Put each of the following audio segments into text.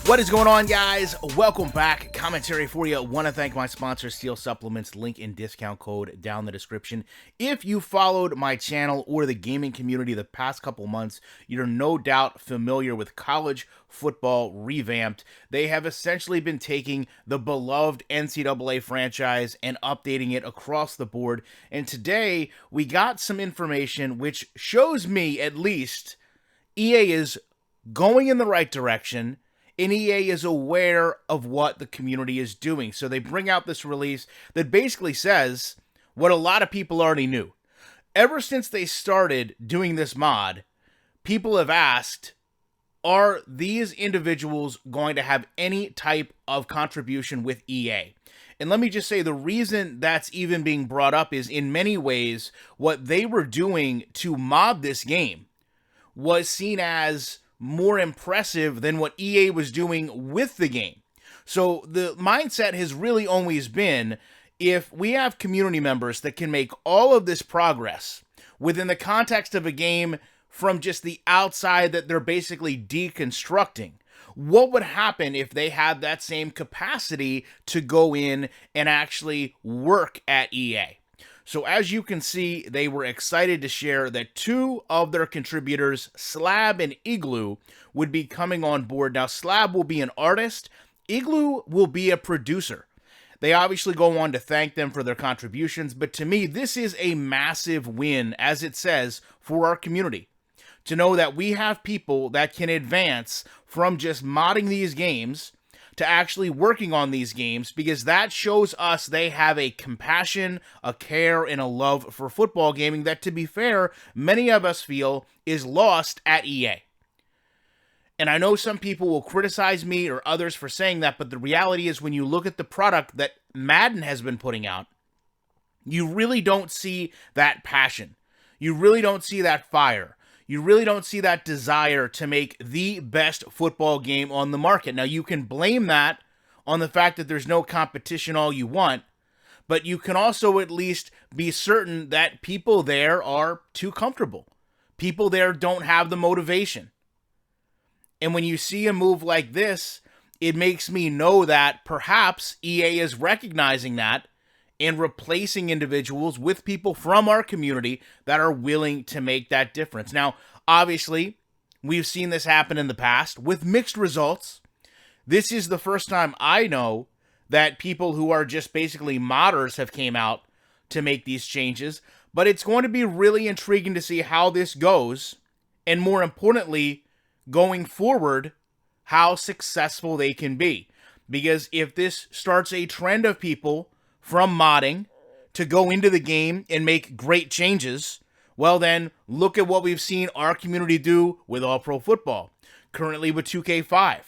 What is going on, guys? Welcome back. Commentary for you. Want to thank my sponsor, Steel Supplements. Link in discount code down in the description. If you followed my channel or the gaming community the past couple months, you're no doubt familiar with College Football Revamped. They have essentially been taking the beloved NCAA franchise and updating it across the board. And today, we got some information which shows me, at least, EA is going in the right direction. And EA is aware of what the community is doing. So they bring out this release that basically says what a lot of people already knew. Ever since they started doing this mod, people have asked, are these individuals going to have any type of contribution with EA? And let me just say, the reason that's even being brought up is, in many ways, what they were doing to mod this game was seen as more impressive than what EA was doing with the game. So the mindset has really always been, if we have community members that can make all of this progress within the context of a game from just the outside that they're basically deconstructing, what would happen if they had that same capacity to go in and actually work at EA? So as you can see, they were excited to share that two of their contributors, Slab and Igloo, would be coming on board. Now, Slab will be an artist. Igloo will be a producer. They obviously go on to thank them for their contributions, but to me, this is a massive win, as it says, for our community. To know that we have people that can advance from just modding these games to actually working on these games, because that shows us they have a compassion, a care, and a love for football gaming that, to be fair, many of us feel is lost at EA. And I know some people will criticize me or others for saying that, but the reality is, when you look at the product that Madden has been putting out, you really don't see that passion. You really don't see that fire. You really don't see that desire to make the best football game on the market. Now, you can blame that on the fact that there's no competition all you want, but you can also at least be certain that people there are too comfortable. People there don't have the motivation. And when you see a move like this, it makes me know that perhaps EA is recognizing that and replacing individuals with people from our community that are willing to make that difference. Now, obviously, we've seen this happen in the past with mixed results. This is the first time I know that people who are just basically modders have came out to make these changes, but it's going to be really intriguing to see how this goes, and more importantly, going forward, how successful they can be. Because if this starts a trend of people from modding to go into the game and make great changes, well then, look at what we've seen our community do with All Pro Football, currently with 2K5.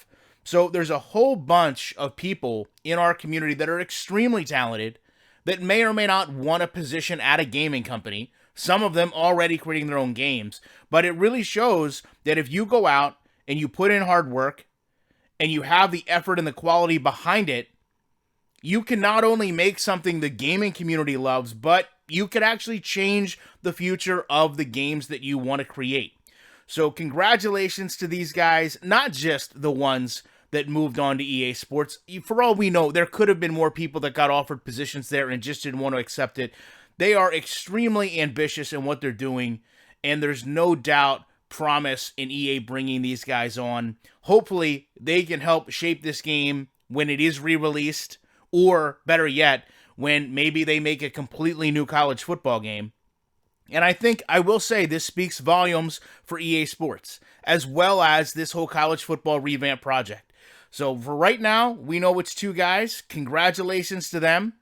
So there's a whole bunch of people in our community that are extremely talented that may or may not want a position at a gaming company, some of them already creating their own games, but it really shows that if you go out and you put in hard work and you have the effort and the quality behind it, you can not only make something the gaming community loves, but you could actually change the future of the games that you want to create. So congratulations to these guys, not just the ones that moved on to EA Sports. For all we know, there could have been more people that got offered positions there and just didn't want to accept it. They are extremely ambitious in what they're doing, and there's no doubt promise in EA bringing these guys on. Hopefully, they can help shape this game when it is re-released, or better yet, when maybe they make a completely new college football game. And I think I will say this speaks volumes for EA Sports, as well as this whole college football revamp project. So for right now, we know it's two guys. Congratulations to them.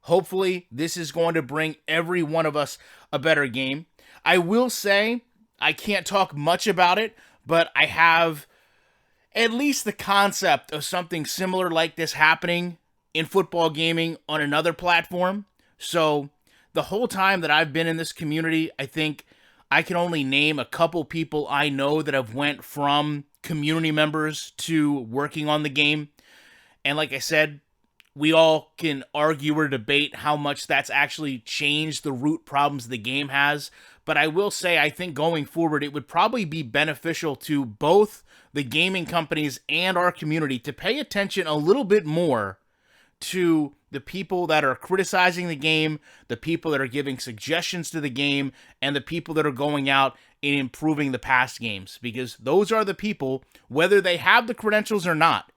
Hopefully, this is going to bring every one of us a better game. I will say, I can't talk much about it, but I have at least the concept of something similar like this happening in football gaming on another platform. So the whole time that I've been in this community, I think I can only name a couple people I know that have went from community members to working on the game. And like I said, we all can argue or debate how much that's actually changed the root problems the game has. But I will say, I think going forward, it would probably be beneficial to both the gaming companies and our community to pay attention a little bit more to the people that are criticizing the game, the people that are giving suggestions to the game, and the people that are going out and improving the past games. Because those are the people, whether they have the credentials or not.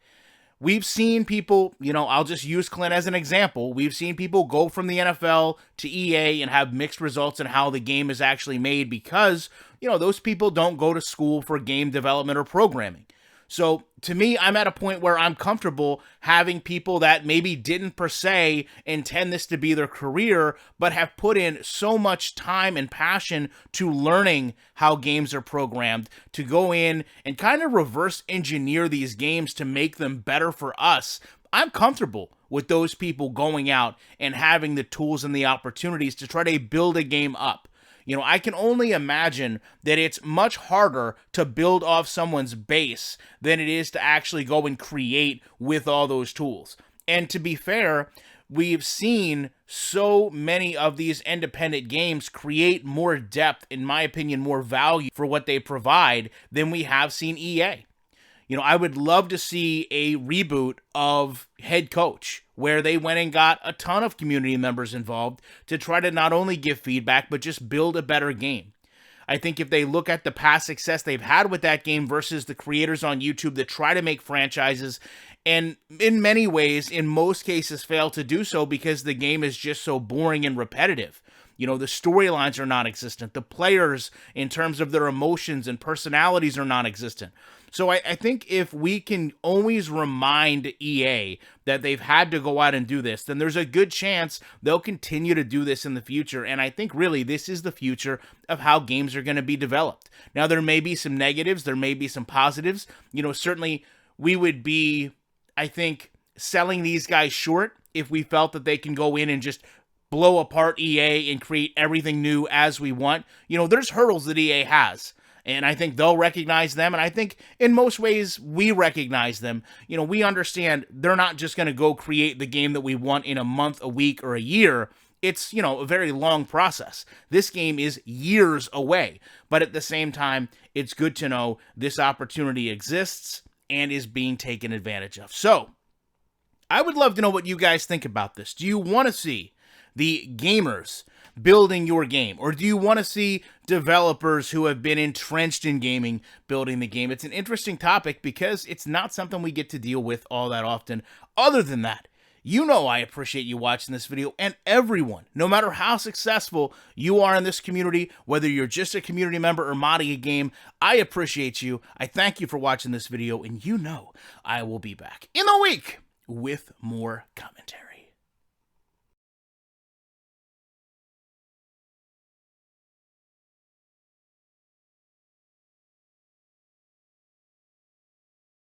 We've seen people, I'll just use Clint as an example. We've seen people go from the NFL to EA and have mixed results in how the game is actually made because, those people don't go to school for game development or programming. So to me, I'm at a point where I'm comfortable having people that maybe didn't per se intend this to be their career, but have put in so much time and passion to learning how games are programmed, to go in and kind of reverse engineer these games to make them better for us. I'm comfortable with those people going out and having the tools and the opportunities to try to build a game up. I can only imagine that it's much harder to build off someone's base than it is to actually go and create with all those tools. And to be fair, we've seen so many of these independent games create more depth, in my opinion, more value for what they provide than we have seen EA. I would love to see a reboot of Head Coach, where they went and got a ton of community members involved to try to not only give feedback, but just build a better game. I think if they look at the past success they've had with that game versus the creators on YouTube that try to make franchises, and in many ways, in most cases, fail to do so because the game is just so boring and repetitive. The storylines are non-existent. The players, in terms of their emotions and personalities, are non-existent. So I think if we can always remind EA that they've had to go out and do this, then there's a good chance they'll continue to do this in the future. And I think really this is the future of how games are going to be developed. Now, there may be some negatives. There may be some positives. Certainly we would be, I think, selling these guys short if we felt that they can go in and just blow apart EA and create everything new as we want. There's hurdles that EA has. And I think they'll recognize them. And I think in most ways, we recognize them. We understand they're not just going to go create the game that we want in a month, a week, or a year. It's, a very long process. This game is years away. But at the same time, it's good to know this opportunity exists and is being taken advantage of. So, I would love to know what you guys think about this. Do you want to see the gamers building your game? Or do you want to see developers who have been entrenched in gaming building the game? It's an interesting topic because it's not something we get to deal with all that often. Other than that, I appreciate you watching this video, and everyone, no matter how successful you are in this community, whether you're just a community member or modding a game, I appreciate you. I thank you for watching this video, and I will be back in the week with more commentary.